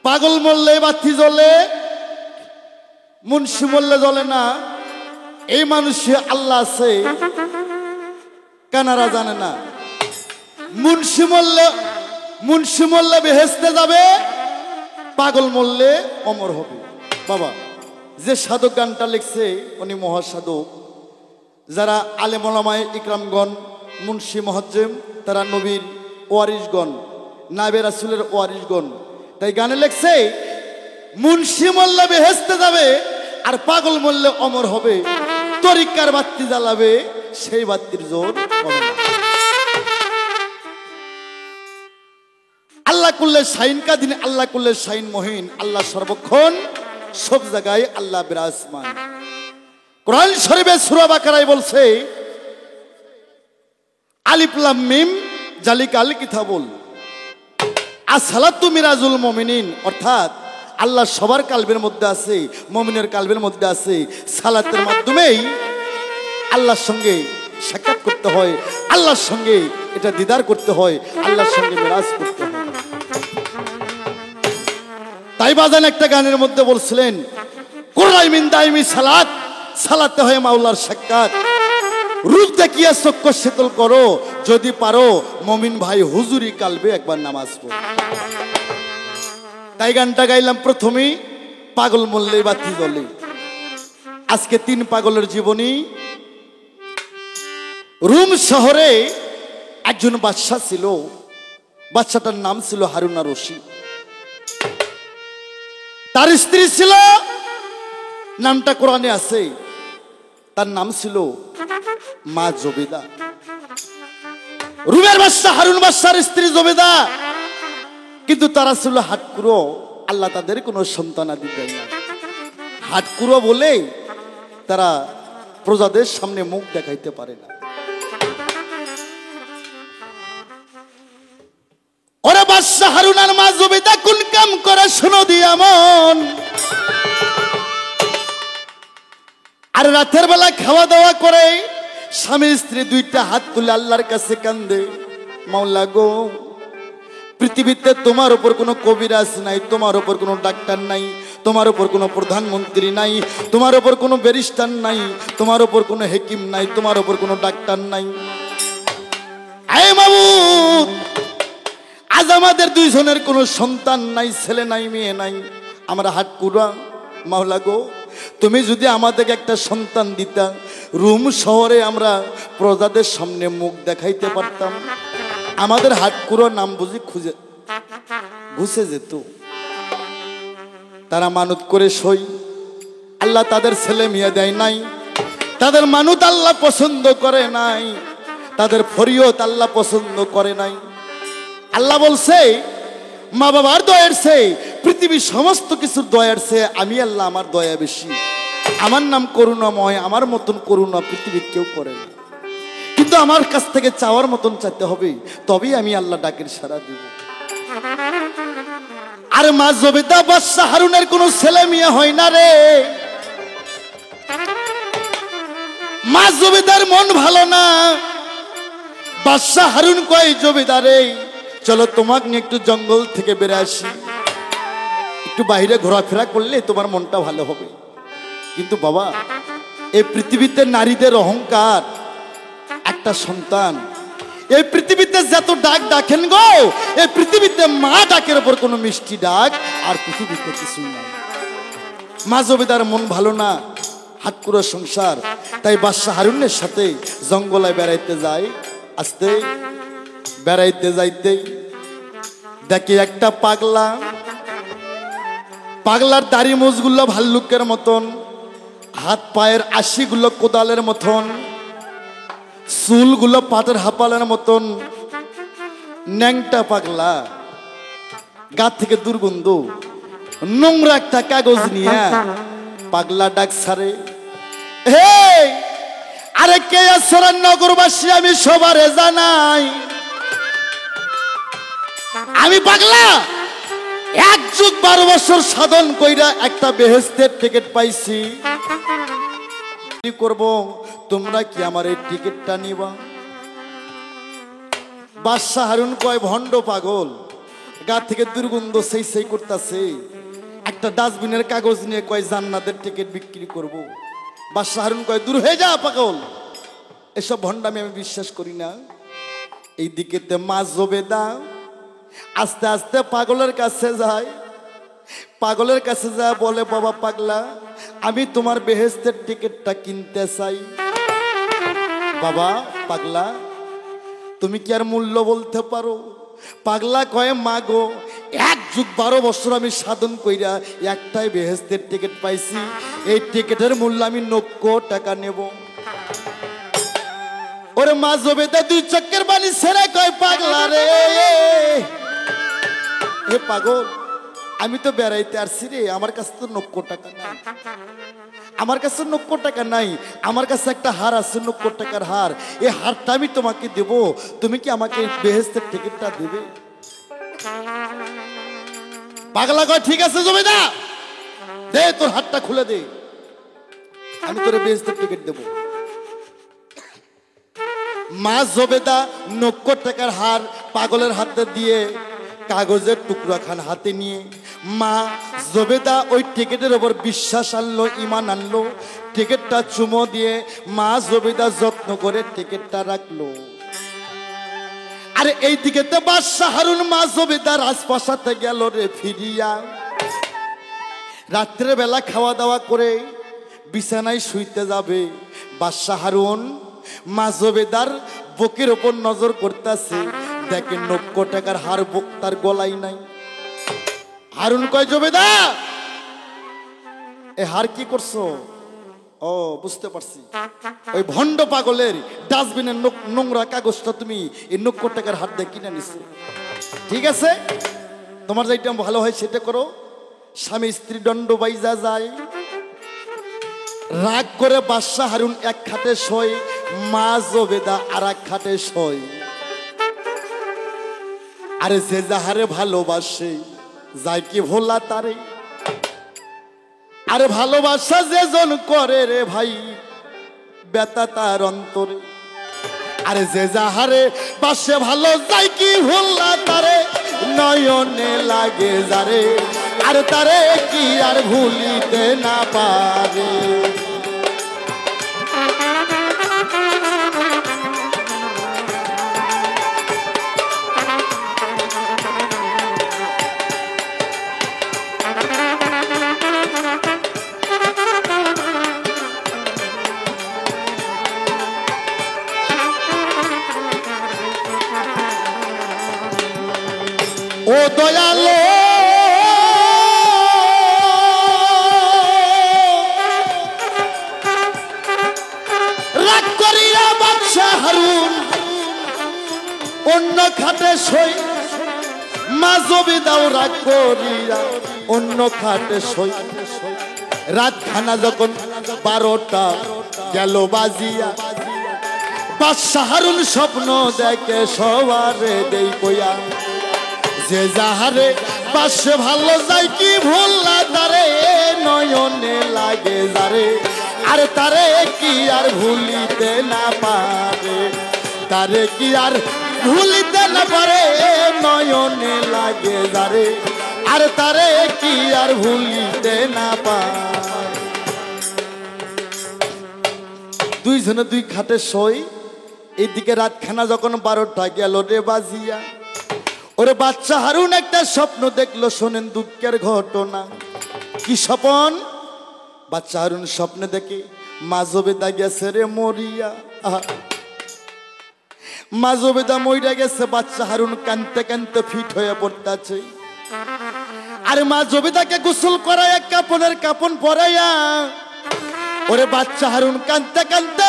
পাগল মরলে বাতি জ্বলে, মুন্সি মরলে জ্বলে না। এই মানুষে আল্লাহ আছে কানারা জানে না। মুন্সি মরলে বেহেশতে যাবে, পাগল মরলে অমর হবে। বাবা যে সাধক গানটা লিখছে উনি মহাসাধক। যারা আলেম ওলামায়ে ইকরামগণ, মুন্সি মুহাজ্জেম, তারা নবীর ওয়ারিসগণ, নায়েবে রাসূলের ওয়ারিসগণ। তাই গানে লিখছে মুন্সি মরলে বেহেশতে যাবে আর পাগল মরলে অমর হবে। তরিকার বাতি জ্বালাবে, সেই বাতির জোর হবে না। আল্লাহ কুল্লে শাইন কাদিন, আল্লাহ কুল্লে শাইন মহিন। আল্লাহ সর্বক্ষণ সব জায়গায় আল্লাহ বিরাজমান। কোরআন শরীফে সূরা বাকারায় বলছে আলিফ লাম মিম জালিকাল কিতাবুল আসসালাতু মিরাজুল মুমিনিন। অর্থাৎ আল্লাহ সবার কালবের মধ্যে আছে, মুমিনের কালবের মধ্যে আছে। সালাতের মাধ্যমেই আল্লাহর সঙ্গে সাক্ষাৎ করতে হয়, আল্লাহর সঙ্গে এটা দিদার করতে হয়, আল্লাহর সঙ্গে মিরাজ করতে হয়। তাই বাজান একটা গানের মধ্যে বলছিলেন কুররাই মিন দাইমি সালাত, সালাতে হয় মাওলার সাক্ষাৎ। রূপ দেখিয়া চক্ষু শীতল করো, যদি পারো মুমিন ভাই হুজুরি কালবে একবার নামাজ পড়ো। তাই গানটা গাইলাম প্রথমেই পাগল মরলে বাতি জ্বলে। আজকে 3 পাগলের জীবনী। রোম শহরে একজন বাদশা ছিল, বাদশাটার নাম ছিল হারুন আর রশিদ। তার স্ত্রী ছিল, নামটা কোরআনে আছে, তার নাম ছিল মা জবেদা। রুমের বাদশা হারুন বাদশার স্ত্রী জবেদা, কিন্তু তারা ছিল হাটকুরো। আল্লাহ তাদের কোনো সন্তানাদি দেয় না। হাটকুরো বলে তারা প্রজাদের সামনে মুখ দেখাইতে পারে না। ওরে বাদশা হারুন আর মা জবেদা কোন কাম করে শুনো দিয়া মন। আর রাতের বেলা খাওয়া দাওয়া করে স্বামী স্ত্রী দুইটা হাত তুলে আল্লাহর কাছে কান্দে, মাওলা গো, পৃথিবীতে তোমার উপর কোনো কবিরাজ নাই, তোমার উপর কোনো ডাক্তার নাই, তোমার উপর কোনো প্রধানমন্ত্রী নাই, তোমার উপর কোনো ব্যারিস্টার নাই, তোমার উপর কোনো হাকিম নাই, তোমার উপর কোনো ডাক্তার নাই। আয় মাবুদ, আজ আমাদের 2 জনের কোনো সন্তান নাই, ছেলে নাই, মেয়ে নাই, আমরা হাটকুরা। মাওলা গো, তুমি যদি আমাদেরকে একটা সন্তান দিতা, রোম শহরে আমরা প্রজাদের সামনে মুখ দেখাইতে পারতাম। আমাদের হাটকুরো নাম বুঝি ঘুষে যেত। তারা মানত করে সই, আল্লাহ তাদের ছেলে মেয়ে দেয় নাই, তাদের মানত আল্লাহ পছন্দ করে নাই, তাদের ফরিয়ত আল্লাহ পছন্দ করে নাই। আল্লাহ বলছে মা বাবার দয়ার চেয়ে, পৃথিবীর সমস্ত কিছুর দয়ার চেয়ে আমি আল্লাহ, আমার দয়া বেশি। আমার নাম করুণাময়, আমার মতন করুণা পৃথিবীর কেউ করে না। কিন্তু আমার কাছ থেকে চাওয়ার মতন চাইতে হবে, তবেই আমি আল্লাহ ডাকের সাড়া দিব। আর মা জবেদা বাদশা হারুনের কোনো ছেলে মেয়ে হয় না রে। মা জবেদার মন ভালো না। বাদশা হারুন কয় জবেদা রে, চলো তোমাকে নিয়ে একটু জঙ্গল থেকে বেড়ে আসি, একটু বাইরে ঘোরাফেরা করলে তোমার মনটা ভালো হবে। কিন্তু বাবা, এই পৃথিবীতে নারীদের অহংকার, একটা সন্তান। এই পৃথিবীতে যত ডাক ডাকেন গো, এই পৃথিবীতে মা ডাকের উপর কোনো মিষ্টি ডাক আর পৃথিবীতে কিছুই নাই। মা জবেদার মন ভালো না, হাটকুরো সংসার। তাই বাদশা হারুনের সাথে জঙ্গলে বেড়াইতে যায়। আসতে বেড়াইতে যাইতে দেখি একটা পাগলা, পাগলার দাড়ি মুছগুলো ভাল্লুকের মতন, হাত পায়ের আশিগুলো কোদালের মতন, চুলগুলো পাটের হাপালের মতন, ন্যাংটা পাগলা, গা থেকে দুর্গন্ধ। নোংরা একটা কাগজ নিয়ে পাগলা ডাক ছাড়ে, হে আরে কে আসরের নগরবাসী, আমি সবারে জানাই, আমি পাগলা 1 যুগ 12 বছর সাধন কইরা একটা বেহেশতের টিকিট পাইছি। কি করব, তোমরা কি আমার এই টিকিটটা নিবা? বাদশা হারুন কয় ভণ্ড পাগল, গা থেকে দুর্গন্ধ সেই সেই করতেছে। একটা ডাস্টবিনের কাগজ নিয়ে কয় জান্নাতের টিকিট বিক্রি করব। বাদশা হারুন কয় দূর হয়ে যা পাগল, এসব ভণ্ডামি আমি বিশ্বাস করি না। এইদিকে মা জবেদা আস্তে আস্তে পাগলের কাছে যায়। পাগলের কাছে যা বলে, বাবা পাগলা, আমি তোমার বেহেশতের টিকিটটা কিনতে চাই। বাবা পাগলা, তুমি কি আর মূল্য বলতে পারো? পাগলা কয়ে, মা গো, 1 যুগ 12 বছর আমি সাধন কইরা একটাই বেহেশতের টিকিট পাইছি, এই টিকিটের মূল্য আমি 90 টাকা নেব। ওরে মা জবেদা 2 চক্কের বাণী ছেড়ে কয়, পাগলা রে, হে পাগল, আমি তো বেড়াইতে আসছি রে, আমার কাছে তো 90 টাকা নাই, আমার কাছে 90 টাকা নাই, আমার কাছে একটা হার আছে 90 টাকার হার, এই হারটা আমি তোমাকে দেব, তুমি কি আমাকে বেহেশতের টিকিটটা দেবে? পাগলা কয়, ঠিক আছে জবেদা, দে তোর হাতটা খুলে দে, আমি তোর বেহেশতের টিকিট দেব। মা জবেদা 90 টাকার হার পাগলের হাতে দিয়ে কাগজের টুকরা খান হাতে নিয়ে মা জবেদা ওই টিকিটের ওপর বিশ্বাস আনলো, ইমান আনলো। টিকিটটা চুমো দিয়ে মা জবেদা যত্ন করে টিকিটটা রাখলো। আরে এই দিকে তো বাদশা হারুন মা জবেদা রাজপ্রাসাদে গেল রে ফিরিয়া। রাত্রে বেলা খাওয়া দাওয়া করে বিছানায় শুইতে যাবে। বাদশা হারুন মা জবেদার বুকের ওপর নজর করতেছে, দেখে 90 টাকার হার বুক তার গলায় নাই। হারুন কয়, জবেদা এ হার কি করছো? ও বুঝতে পারছি, ওই ভণ্ড পাগলের ডাস্টবিনের নোংরা কাগজটা তুমি এই 90 টাকার হার দিয়ে কিনে নিছো। ঠিক আছে, তোমার যেটা ভালো হয় সেটা করো। স্বামী স্ত্রী দণ্ড বাইজা যায়। রাগ করে বাদশা হারুন এক খাটে শোয়, মা জবেদা আর এক খাটে শোয়। আরে যে যাহারে ভালোবাসে যায় কি ভোলা তারে, আরে ভালোবাসা যে জন করে রে ভাই বেতা তার অন্তরে। আরে যে যাহারে বাসে ভালো যায় কি ভোলা তারে, নয়নে লাগে যারে, আর তারে কি আর ভুলিতে না পারে। ও দয়ালো রাগ করিয়া বাদশা হারুন অন্য খাটে শোয়, মা জবেদাও রাগ করিয়া অন্য খাটে শোয়। রাতখানা যখন 12টা গেল বাজিয়া, বাদশা হারুন স্বপ্ন দেখে সবারে দেই কইয়া, যে যাহারে পাশে ভালো যায় কি ভোলা তারে, নয়নে লাগে যারে, আর তারে কি আর ভুলিতে না পারে, তারে কি আর ভুলিতে না পারে, নয়নে লাগে যারে, আর তারে কি আর ভুলিতে না পারে। দুইজনে দুই খাটে শোয়। এইদিকে রাতখানা যখন 12টা গেল রে বাজিয়া, ওরে বাদশা হারুন একটা স্বপ্ন দেখলো। শোনেন দুঃখের ঘটনা। কি স্বপন? বাদশা হারুন স্বপ্নে দেখে মা জবেদা গেছে রে মরিয়া। মা জবেদা মইরা গেছে। বাদশা হারুন কানতে কানতে ফিট হয়ে পড়তেছে। আরে মা জবেদাকে গোসল করাইয়া কাপনের কাপন পরাইয়া ওরে বাদশা হারুন কানতে কানতে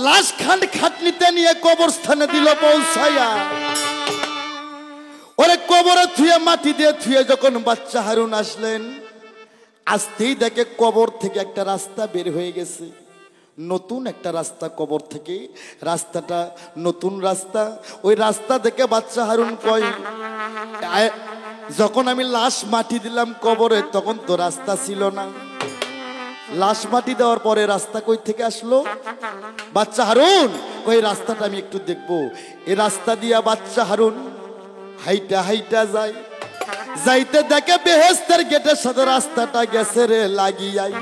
লাশ খান্ড খাটনিতে নিয়ে কবরস্থানে দিল পৌঁছাইয়া। ওরে কবরে থুয়ে মাটি দিয়ে থুয়ে যখন বাদশা হারুন আসলেন, আসতেই দেখে কবর থেকে একটা রাস্তা বের হয়ে গেছে। নতুন একটা রাস্তা কবর থেকে, রাস্তাটা নতুন রাস্তা। ওই রাস্তা দেখে বাদশা হারুন কয়, যখন আমি লাশ মাটি দিলাম কবরে তখন তো রাস্তা ছিল না, লাশ মাটি দেওয়ার পরে রাস্তা কই থেকে আসলো? বাদশা হারুন কই রাস্তাটা আমি একটু দেখবো। এই রাস্তা দিয়া বাদশা হারুন হাইটা হাইটা যায়। যাইতে দেখে বেহেশতের গেটের সাথে রাস্তাটা গেছে রে লাগিয়াই।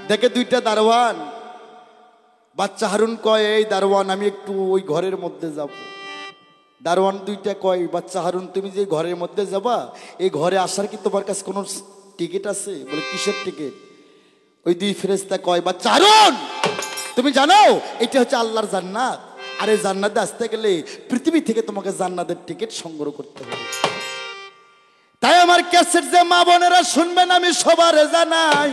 দেখে দুইটা দারোয়ান। বাচ্চা হারুন কয়, এই দারোয়ান আমি একটু ওই ঘরের মধ্যে যাব। দারোয়ান দুইটা কয়, বাচ্চা হারুন তুমি যে ঘরের মধ্যে যাবা, এই ঘরে আসার কি তোমার কাছে কোনো টিকিট আছে? বলে কিসের টিকিট? ওই দুই ফেরেশতা কয়, বাচ্চা হারুন তুমি জানো এটা হচ্ছে আল্লাহর জান্নাত, আর এই জান্নাতে আসতে গেলে পৃথিবী থেকে তোমাকে জান্নাতের টিকিট সংগ্রহ করতে হবে। তাই আমার ক্যাসেট যে মা বোনেরা শুনবেন আমি সবার জানাই,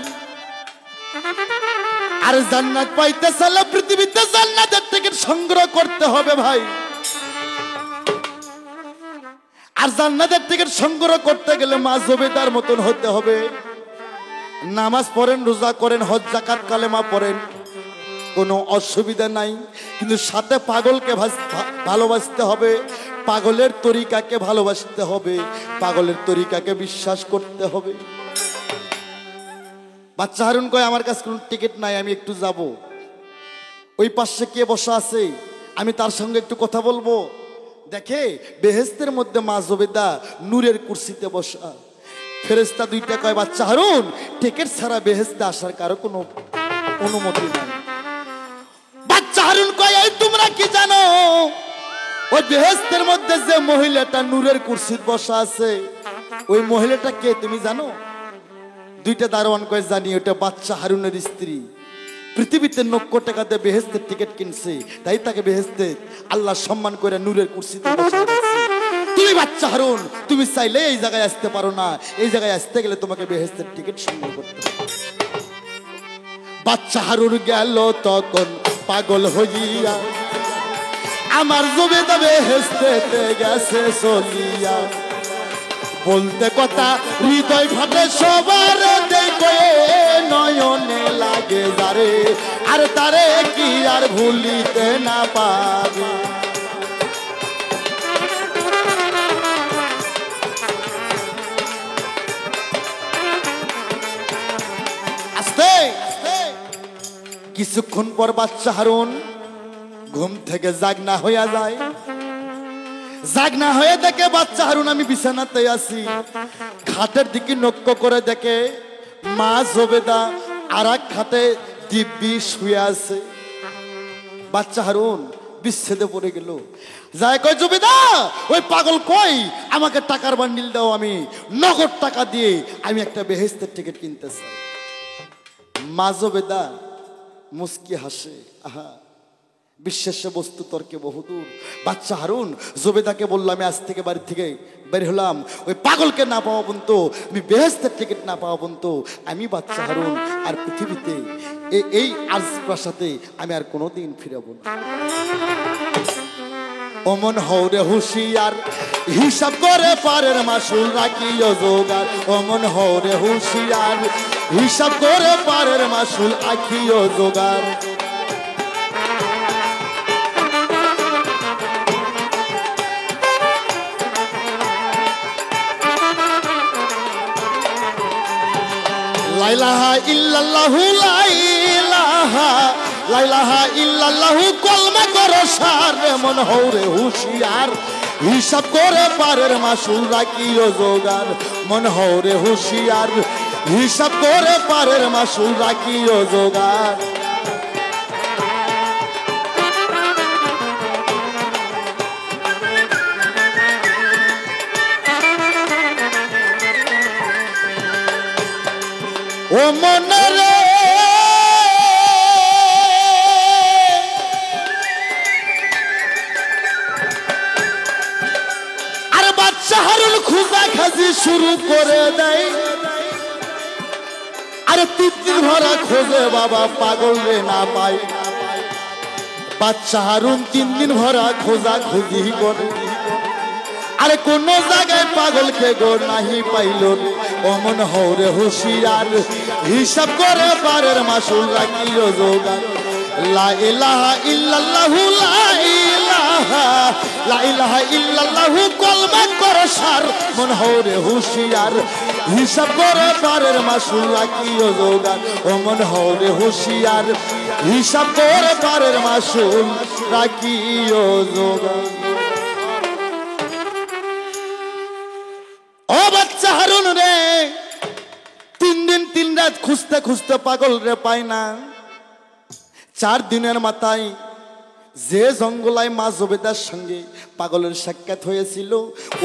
আর জান্নাত পাইতে চাইলে পৃথিবীতে জান্নাতের টিকিট সংগ্রহ করতে হবে ভাই। আর জান্নাতের টিকিট সংগ্রহ করতে গেলে মা জুবেদার মতন হতে হবে। নামাজ পড়েন, রোজা করেন, হজ যাকাত কালেমা পড়েন, কোনো অসুবিধা নাই, কিন্তু সাথে পাগলকে ভালোবাসতে হবে, পাগলের তরিকাকে ভালোবাসতে হবে, পাগলের তরিকাকে বিশ্বাস করতে হবে। বাচ্চা হারুন কয়, আমার কাছে কোনো টিকিট নাই, আমি একটু যাব। ওই পাশে কে বসা আছে, আমি তার সঙ্গে একটু কথা বলবো। দেখে বেহেশতের মধ্যে মা জুবেদা নূরের কুরসিতে বসা। ফেরেশতা দুইটা কয়, বাচ্চা হারুন টিকিট ছাড়া বেহেশতে আসার কারো কোনো অনুমতি নাই। বাচ্চা হারুন কয়, এই তোমরা কি জানো ওই বেহেশতের মধ্যে যে মহিলাটা নূরের কুরসিতে বসা আছে, ওই মহিলাটা কে তুমি জানো? দুইটা দারোয়ান কয়, জানি, ওটা বাচ্চা হারুনের স্ত্রী। পৃথিবীতে 90 টাকা দিয়ে বেহেশতের টিকিট কিনছে, তাই তাকে বেহেশতে আল্লাহ সম্মান করে নূরের কুরসিতে বসিয়ে রাখছে। তুমি বাচ্চা হারুন তুমি চাইলে এই জায়গায় আসতে পারো না, এই জায়গায় আসতে গেলে তোমাকে বেহেশতের টিকিট সংগ্রহ করতে হবে। বাচ্চা হারুন গেল তখন পাগল হইয়া, আমার জুবেদা বেহেশতেতে গেছে চলিয়া। বলতে কথা হৃদয় ফাটে সবার, দেখে নয়নে লাগে যারে, আর তারে কি আর ভুলিতে না পাবে। আস্তে কিছুক্ষণ পর বাচ্চা হারুন ঘুম থেকে জাগনা হইয়া যায়। জাগনা হয়ে দেখে বাচ্চা হারুন আমি বিছানাতে আছি, খাটের দিকে লক্ষ্য করে দেখে মা জুবেদা আর এক খাটে দিব্যি শুয়ে আছে। বাচ্চা হারুন বিচ্ছেদে পড়ে গেল। যায় কয়, জুবেদা ওই পাগল কই, আমাকে টাকার বান্ডিল দাও, আমি নগদ টাকা দিয়ে আমি একটা বেহেশতের টিকিট কিনতে চাই। মা জুবেদা মুস্কি হাসে, আহা বিশ্বাস্য বস্তু তর্কে বহুদূর। বাচ্চা হারুন জুবেদাকে বললাম, আমি আজ থেকে বাড়ি থেকে বের হলাম, ওই পাগলকে না পাওয়া পর্যন্ত, আমি বেহেশতের টিকিট না পাওয়া পর্যন্ত আমি বাচ্চা হারুন আর পৃথিবীতে এই আজ প্রাসাদে আমি আর কোনোদিন ফিরাবো না। অমন হৌরে হুশিয়ার, হিসাব করে পারের মাসুল রাখিও জোগাড়। অমন হৌরে হুশিয়ার, হিসাব করে পারের মাসুল রাখিও জোগাড়। লা ইলাহা ইল্লাল্লাহু, লা ইলাহা ইল্লাল্লাহু কলমা করো সার। মন হৌরে হুশিয়ার, হিসাব করে পারের মাসুল রাখিও জোগাড়। মন হৌরে হুশিয়ার, হিসাব করে পারের মাসুল রাখিও জোগাড়। ও মনরে আর বাচ্চা হারুন খুঁজা খাজি শুরু করে দেয়। আরে 3 দিন ভরা খোঁজে বাবা, পাগল রে না পায়। বাচ্চা হারুন 3 দিন ভরা খোঁজা খুঁজি করে, আরে কোন জায়গায় পাগলকে গো নাহি পাইল। অমন হৌরে হুশিয়ার, হিসাব করে পারের মাসুল রাখিও জোগাড়। লা ইলাহা ইল্লাল্লাহু, লা ইলাহা ইল্লাল্লাহু কলমা করো সার। মন হৌরে হুশিয়ার, হিসাব করে পারের মাসুল রাখিও জোগাড়। অমন হৌরে হুশিয়ার, হিসাব করে পারের মাসুল রাখিও জোগাড়। রাত খুঁজতে খুঁজতে পাগল রে পায় না। 4 দিনের মাথায় যে জঙ্গলায় মা জবেদার সঙ্গে পাগলের সাক্ষাৎ হয়েছিল,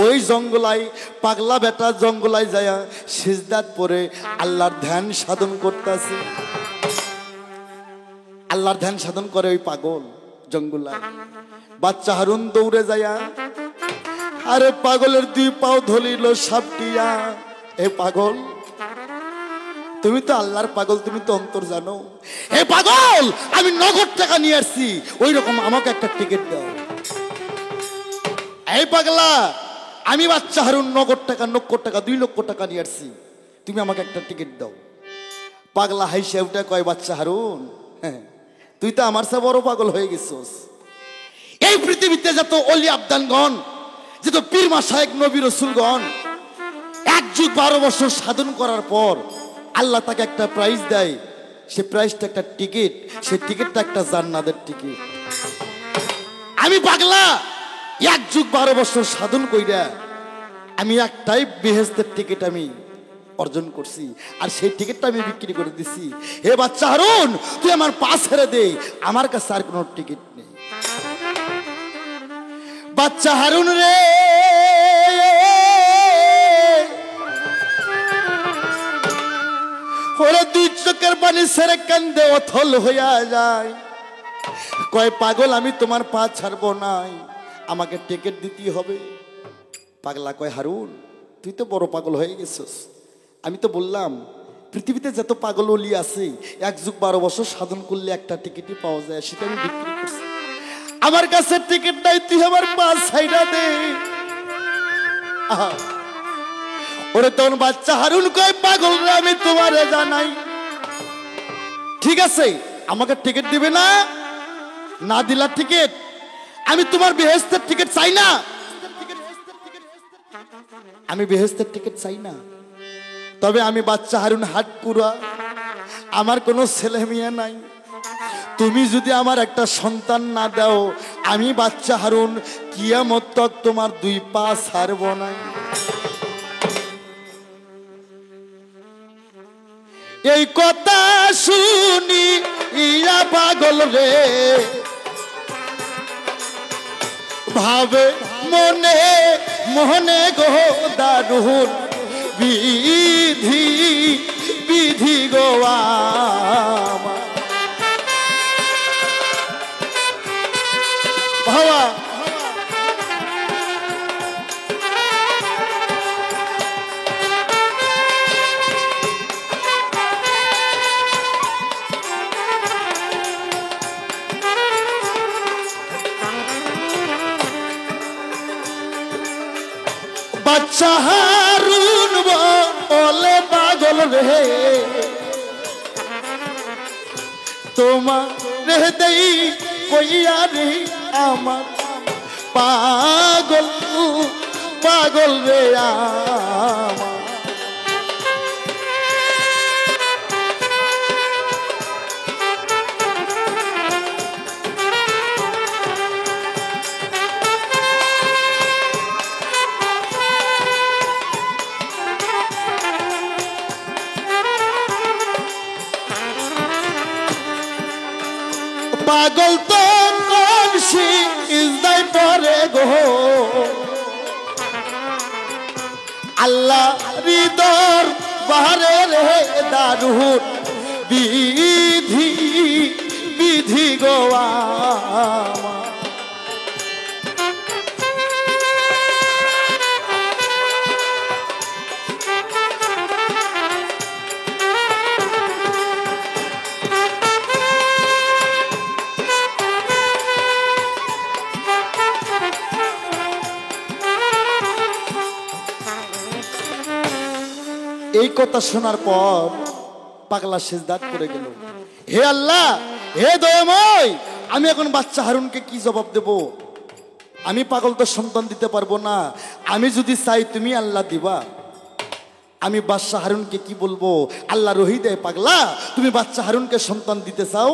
ওই জঙ্গলায় পাগলা বেটা জঙ্গলায় যায় সিজদাত পরে আল্লাহর ধ্যান সাধন করতেছে। আল্লাহর ধ্যান সাধন করে ওই পাগল জঙ্গলায়। বাচ্চা হারুন দৌড়ে যায়, আরে পাগলের 2 পাও ধরিল সাপটিয়া। এ পাগল, তুমি তো আল্লাহর পাগল, তুমি তো অন্তর জানো। হে পাগল, আমি নগদ টাকা নিয়ে আসছি, ওই রকম আমাকে একটা টিকিট দাও। এই পাগলা, আমি বাচ্চা হারুন নগদ টাকা 2 লক্ষ টাকা নিয়ে আসছি, তুমি আমাকে একটা টিকিট দাও। পাগলা হাইসে উঠে কয়, বাচ্চা হারুন, হ্যাঁ তুই তো আমার চেয়ে বড় পাগল হয়ে গেছিস। এই পৃথিবীতে যত অলি আবদানগণ, যত পীর মাশায়েখ নবী রাসূলগণ 1 যুগ 12 বছর সাধন করার পর আল্লাহ তাকে একটা প্রাইজ দেয়। সে প্রাইজটা একটা টিকিট, সে টিকিটটা একটা জান্নাতের টিকিট। আমি পাগলা 1 যুগ 12 বছর সাধন কইরা আমি একটাই বেহেশতের টিকিট আমি অর্জন করছি, আর সেই টিকিটটা আমি বিক্রি করে দিছি। হে বাচ্চা হারুন, তুই আমার পা ছেড়ে দে, আমার কাছে আর কোনো টিকিট নেই। বাচ্চা হারুন রে, ওরে 2 চোখের পানি ছেড়ে কান্দে অথল হইয়া যায়। কয়, পাগল আমি তোমার পা ছাড়বো নাই, আমাকে টিকিট দিতেই হবে। পাগলা কয়, হারুন তুই তো বড় পাগল হয়ে গেছিস। আমি তো বললাম পৃথিবীতে যত পাগল ওলি আছে 1 যুগ 12 বছর সাধন করলে একটা টিকিটই পাওয়া যায়, সেটা আমি বিক্রি করছি। আমার কাছে টিকিট নাই, তুই আমার পা ছাইড়া দে। ওরে তখন বাচ্চা হারুন কয়, পাগল রে আমি তোমারে জানাই, ঠিক আছে আমাকে টিকিট দিবে না, না দিলা টিকিট, আমি তোমার বেহেশতের টিকিট চাই না, আমি বেহেশতের টিকিট চাই না। তবে আমি বাচ্চা হারুন হাটকুড়া, আমার কোনো ছেলে মেয়ে নাই, তুমি যদি আমার একটা সন্তান না দাও, আমি বাচ্চা হারুন কিয়ামত তক তোমার 2 পা ছাড়ব না। এই কথা শুনি ইয়া পাগল রে ভাবে মনে মনে গো দারুণ বিধি বিধি গো আমার ভাবা। বাচ্চা হারুন বলে, পাগল রে তোমার রে দেই কইয়া রে আমার পাগল পাগল রে আমার। পাগল তো কমছি ইজদাই পরে গো আল্লাহ হৃদর বাহারে রে দারুণ বিধি বিধি গো আমার। এই কথা শোনার পর পাগলা সিজদাত করে গেল। হে আল্লাহ, হে দয়াময়, আমি এখন বাচ্চা হারুনকে কি জবাব দেব? আমি পাগল তো সন্তান দিতে পারবো না, আমি যদি চাই তুমি আল্লাহ দিবা, আমি বাচ্চা হারুনকে কি বলবো? আল্লাহ রহি দেয়, পাগলা তুমি বাচ্চা হারুনকে সন্তান দিতে চাও,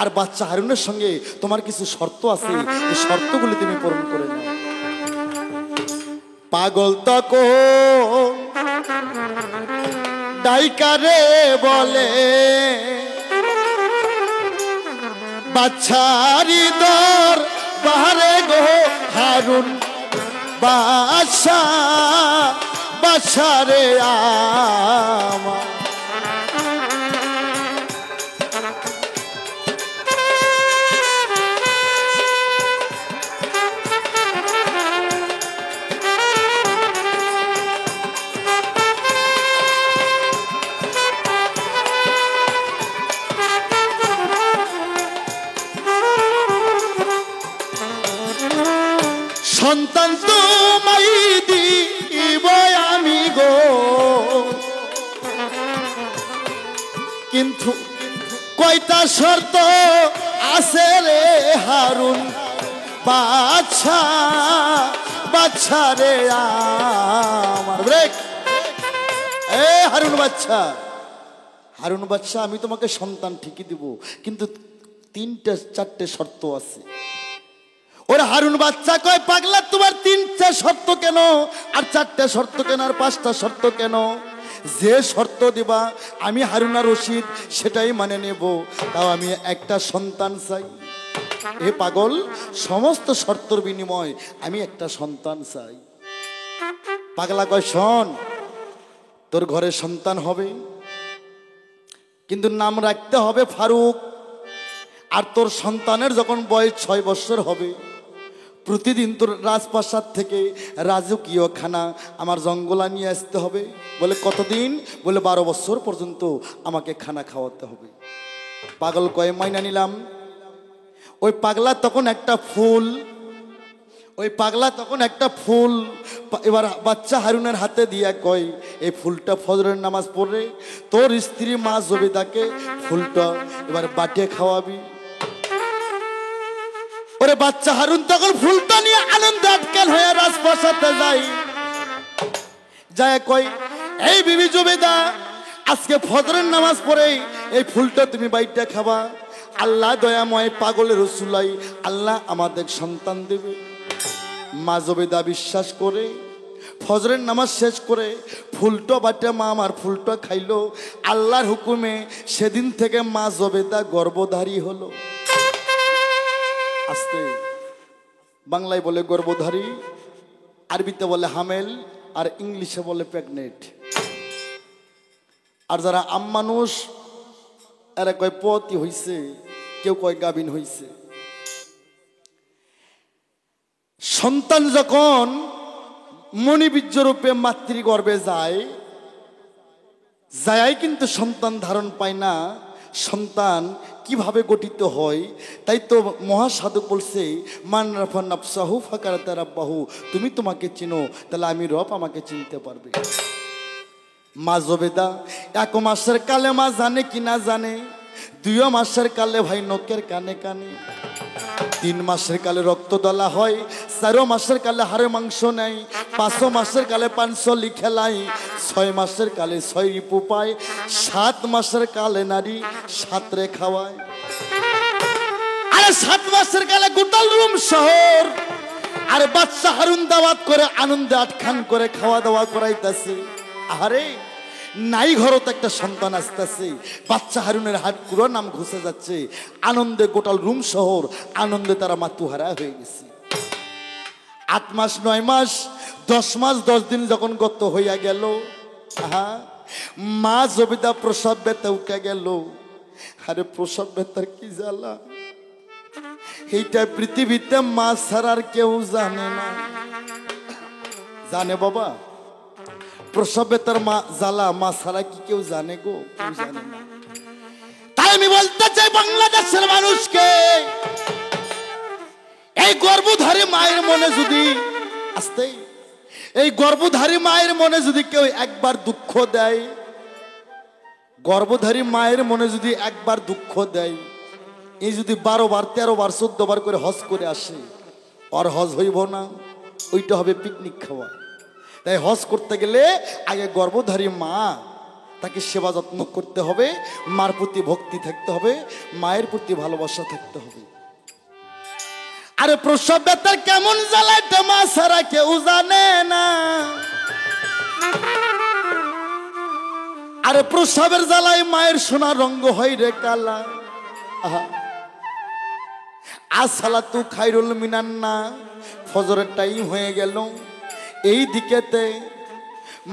আর বাচ্চা হারুনের সঙ্গে তোমার কিছু শর্ত আছে, এই শর্তগুলি তুমি পূরণ করে নাও। পাগল তখন ডাইকারে বলে বাচ্চারি দর বাহারে গো হারুন বাদশা বাদশারে আমার সন্তান তোমায় দিব আমি গো, কিন্তু কয়টা শর্ত আছে রে হারুন বাদশা বাদশা রে আমার। ব্রেক। এ হারুন বাদশা, হারুন বাদশা আমি তোমাকে সন্তান ঠিকই দিব, কিন্তু তিনটে চারটে শর্ত আছে। ওরা হারুন বাচ্চা কয় পাগলা তোমার তিনটা শর্ত কেন, আর চারটা শর্ত কেন, আর পাঁচটা শর্ত কেন? যে শর্ত দিবা আমি হারুন আর রশিদ সেটাই মানে নেব, তাও আমি একটা সন্তান চাই। এ পাগল, সমস্ত শর্তর বিনিময় আমি একটা সন্তান চাই। পাগলা কয় শোন, তোর ঘরে সন্তান হবে, কিন্তু নাম রাখতে হবে ফারুক। আর তোর সন্তানের যখন বয়স 6 বছর হবে, প্রতিদিন তোর রাজপ্রাসাদ থেকে রাজকীয় খানা আমার জঙ্গলা নিয়ে আসতে হবে। বলে কতদিন? বলে 12 বছর পর্যন্ত আমাকে খানা খাওয়াতে হবে। পাগল কয় মাইনা নিলাম। ওই পাগলা তখন একটা ফুল, ওই পাগলা তখন একটা ফুল এবার বাচ্চা হারুনের হাতে দিয়া কয় এই ফুলটা ফজরের নামাজ পড়ে তোর স্ত্রী মা জবেদাকে ফুলটা এবার বাটিয়ে খাওয়াবি। ওরে বাচ্চা হারুন তখন ফুলটা নিয়ে আনন্দে আটকাল হয়ে রাজপ্রাসাদে যায়। যায় কই এই বিবি জবেদা, আজকে ফজরের নামাজ পড়ে এই ফুলটা তুমি বাইটা খাবা। আল্লাহ দয়াময় পাগলের রসুলাই আল্লাহ আমাদের সন্তান দেবে। মা জবেদা বিশ্বাস করে ফজরের নামাজ শেষ করে ফুলটা বাটে মা আমার ফুলটা খাইলো। আল্লাহর হুকুমে সেদিন থেকে মা জবেদা গর্ভধারী হলো। আস্তে বাংলায় বলে গর্ভধারী, আরবিতে বলে হামেল, আর ইংলিশে বলে প্রেগনেন্ট। আর যারা আম মানুষ এরা কয় পতি হইছে, কেউ কয় গাভিন হইছে। সন্তান যখন মণিবীর্য রূপে মাতৃগর্ভে যায়, যায় কিন্তু সন্তান ধারণ পায় না। সন্তান কিভাবে গঠিত হয় তাই তো মহাসাধক বলছে মান রাফা নাফসাহু ফাকারাতা রাব্বাহু, তুমি তোমাকে চিনো তাহলে আমি রব আমাকে চিনতে পারবে। মা জবেদা 1 মাসের কালে মা জানে কি না জানে, 2 মাসের কালে ভাই নকের কানে কানে, 3 মাসের কালে রক্ত দলা হয়, 4 মাসের কালে হাড়ে মাংস নেয়, 5 মাসের কালে 500 লিখেলাই, 6 মাসের কালে 6 রিপু পায়, 7 মাসের কালে নারী 7 রে খাওয়ায়। আরে 7 মাসের কালে গোটাল রুম শহর আর বাচ্চা হারুন দাওয়াত করে আনন্দে আটখান করে খাওয়া দাওয়া করাইতেছে। আরে নাই ঘরত একটা সন্তান আসতেছে, বাচ্চা হারুনের হাত পুরো নাম ঘুষে যাচ্ছে, আনন্দে গোটাল রুম শহর আনন্দে তারা মাতুহারা হয়ে গেছে। 8 মাস 9 মাস 10 মাস 10 দিন যখন গত হইয়া গেল, মা জবিদা প্রসব ব্যথা উঠে গেল। আরে প্রসব ব্যথার কি জ্বালা এইটা পৃথিবীতে মা ছাড়ার কেউ জানে না। জানে বাবা? প্রসব ব্যথার মা জ্বালা মা ছাড়া কি কেউ জানে গো? কেউ জানে না। তাই আমি বলতে চাই বাংলাদেশের মানুষকে, এই গর্ভধারী মায়ের মনে যদি আসতে, এই গর্ভধারী মায়ের মনে যদি কেউ একবার দুঃখ দেয়, গর্ভধারী মায়ের মনে যদি একবার দুঃখ দেয়, এই যদি 12 বার 13 বার 14 বার করে হজ করে আসে, আর হজ হইব না, ওইটা হবে পিকনিক খাওয়া। তাই হজ করতে গেলে আগে গর্ভধারী মা তাকে সেবা যত্ন করতে হবে, মার প্রতি ভক্তি থাকতে হবে, মায়ের প্রতি ভালোবাসা থাকতে হবে। আরে প্রসব ব্যথার কেমন জ্বালাটা মা ছাড়া কেউ জানে না। আরে প্রসাবের জ্বালায় মায়ের সোনা রঙ্গ হয় রে কালা। আসসালাতু খায়রুল মিনান্না, ফজরের টাইম হয়ে গেল। এই দিকেতে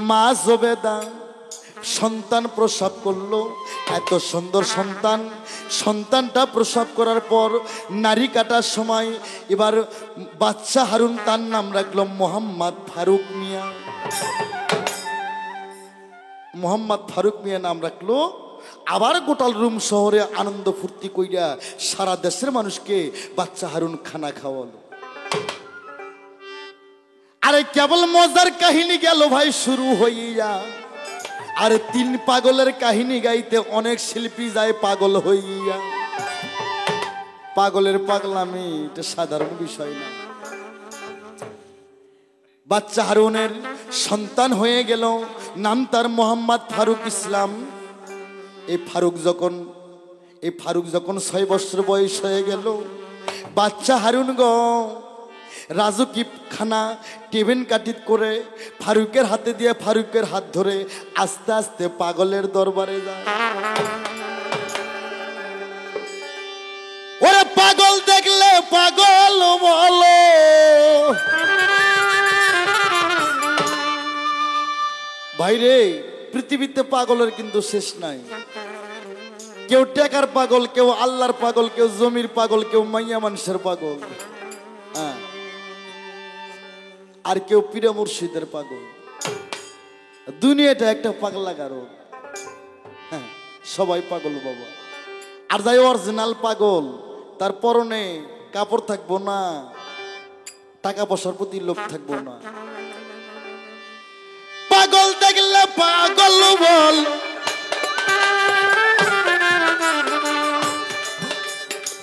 মা জবেদা সন্তান প্রসব করলো। এত সুন্দর সন্তান, সন্তানটা প্রসব করার পর নারী কাটার সময় এবার বাচ্চা হারুন তার নাম রাখলো মোহাম্মদ ফারুক মিয়া। মোহাম্মদ ফারুক মিয়া নাম রাখলো। আবার গোটাল রুম শহরে আনন্দ ফুর্তি কইরা সারা দেশের মানুষকে বাচ্চা হারুন খানা খাওয়ালো। আরে কেবল মজার কাহিনী গেল ভাই শুরু হইয়া। আর তিন পাগলের কাহিনী গাইতে অনেক শিল্পী যায় পাগল হইয়া। পাগলের পাগলামি এটা সাধারণ বিষয় না। বাচ্চা হারুনের সন্তান হয়ে গেল, নাম তার মোহাম্মদ ফারুক ইসলাম। এই ফারুক যখন 6 বছর বয়স হয়ে গেল, বাচ্চা হারুন গো রাজুকি খানা টিফিন কাটিত করে ফারুকের হাতে দিয়ে ফারুকের হাত ধরে আস্তে আস্তে পাগলের দরবারে যায়। ওরে পাগল দেখলে পাগল বলো, ভাইরে পৃথিবীতে পাগলের কিন্তু শেষ নাই। কেউ টাকার পাগল, কেউ আল্লাহর পাগল, কেউ জমির পাগল, কেউ মাইয়া মানুষের পাগল, আর কেউ পীর মুর্শিদের পাগল। দুনিয়াটা একটা পাগলা কারণ। সবাই পাগল বাবা। আর যাই অরিজিনাল পাগল, তার পরনে কাপড় থাকবো না, টাকা পয়সার প্রতি লোভ থাকবো না। পাগল দেখলে পাগল বল,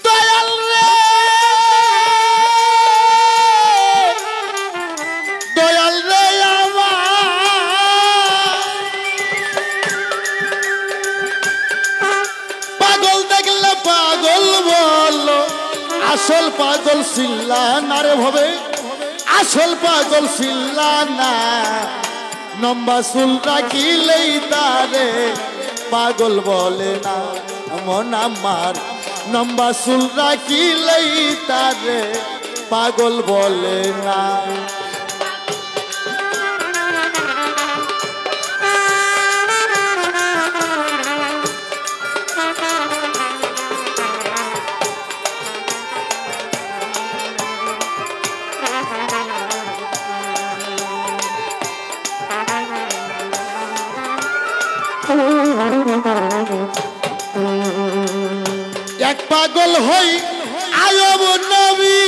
দয়াল রে দয়াল রে পাগল দেখলে পাগল বল। আসল পাগল সিল্লা না রে ভাবে, আসল পাগল সিল্লা না। লম্বা চুল রাখিলেই তারে পাগল বলে না মন আমার। লম্বা চুল রাখিলেই তারে পাগল বলে না। এক পাগল হই আয়ব নবী,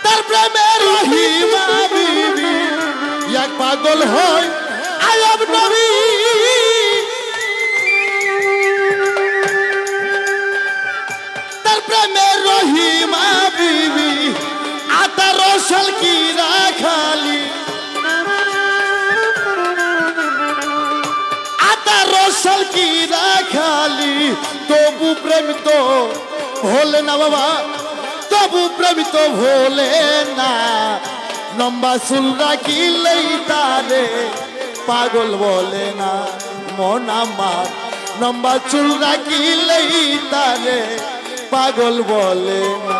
তার প্রেমের রহিমা বিবি। এক পাগল হই আয়ব নবী, তার প্রেমের রহিমা বিবি। 18 সাল কি রাখালি, 18 সাল কি রাখালি। তবু প্রেম তো ভোলে না বাবা, তবু প্রেম তো ভোলে না। লম্বা চুল রাখিলেই তারে পাগল বলে না মন আমার। লম্বা চুল রাখিলেই তারে পাগল বলে না।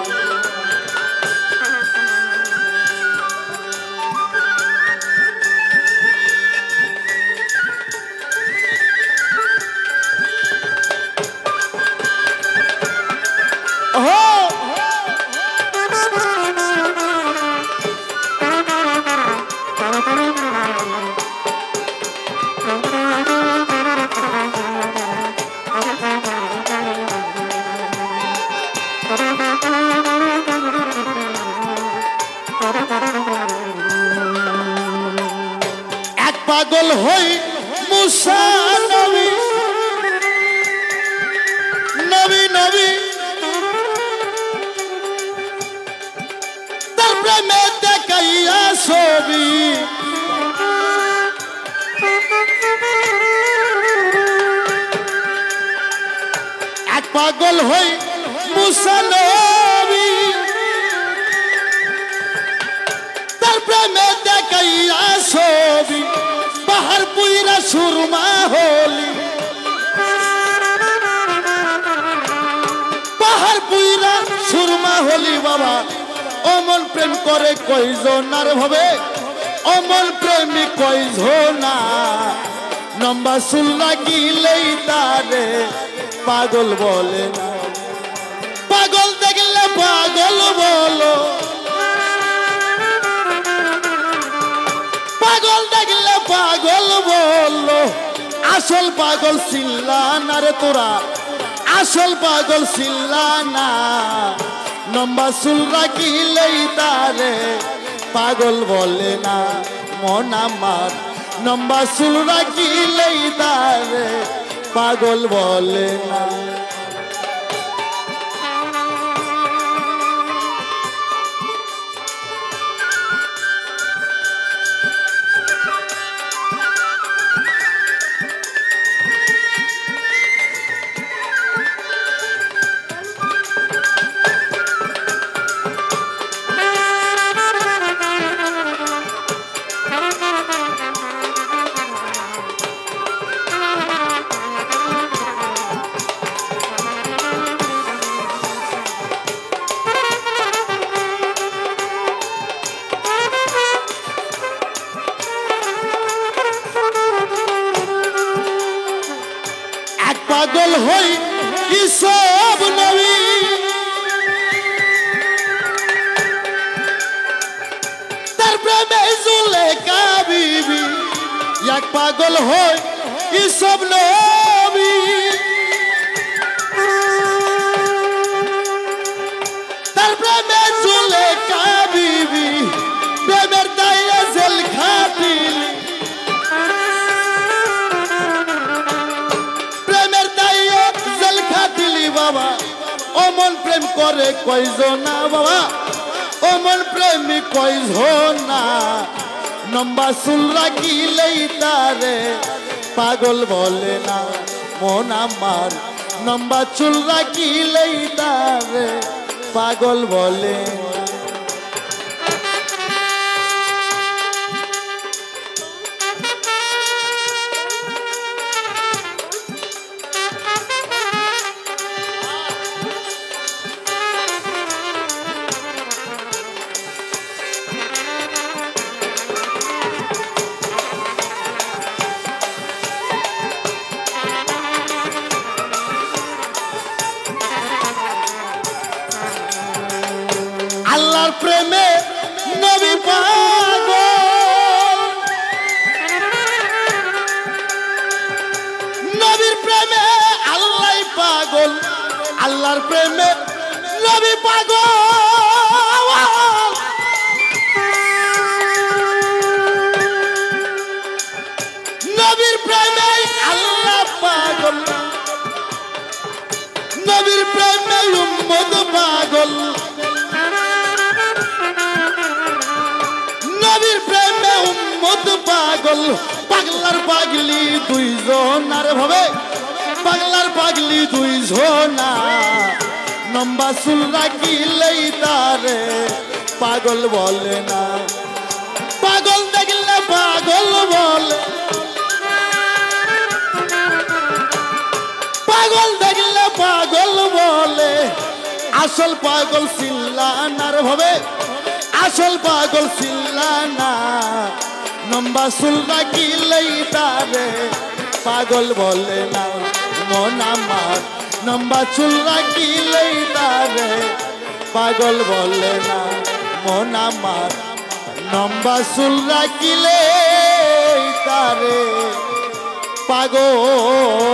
এক পাগল হই মুসা নবী, নবী নবী। তার প্রেমে দেখাইয়া ছবি, এক পাগল হই মুসা নবী। তার প্রেমে দেখাইয়া সুরমা হলি পাহাড় পুইরা সুরমা হলি বাবা অমল প্রেম করে কয়জন আর ভাবে অমল প্রেমিক কয়জন লম্বা চুল লাগিলেই তারে পাগল বলে না পাগল দেখলে পাগল বলো পাগল দেখলে পাগল বলো আসল পাগল ছিলা না রে তোরা আসল পাগল ছিলা না লম্বা চুল রাখিলেই তারে পাগল বলে না মন আমার লম্বা চুল রাখিলেই তারে পাগল বলে না পাগল হই কি সব নবী তার প্রেমে জুলেখা বিবি এক পাগল হই কি সব নবী তার প্রেমে জুলেখা বিবি প্রেমের দায়ে জেল খাটিলি বাবা অমন প্রেম করে কয়জন বাবা অমন প্রেমিক কয়জন লম্বা চুল রাখিলেই তারে পাগল বলে না মন আমার লম্বা চুল রাখিলেই তারে পাগল বলে আল্লাহর প্রেমে নবী পাগল নবীর প্রেমে আল্লাহ পাগল আল্লাহর প্রেমে নবী পাগল নবীর প্রেমে আল্লাহ পাগল নবীর প্রেমে উম্মত পাগল নবীর প্রেমে উম্মত পাগল পাগলার পাগলি দুইজন আর ভাবে পাগলার পাগলি দুইজন লম্বা চুল রাখিলেই তারে পাগল বলে না পাগল দেখলে পাগল বলে পাগল দেখলে পাগল বলে আসল পাগল ছিলা না রে ভাবে আসল পাগল ছিলা না লম্বা চুল রাখিলেই তারে পাগল বলে না মন আমার লম্বা চুল রাখিলেই তারে পাগল বলে না মন আমার লম্বা চুল রাখিলেই তারে পাগল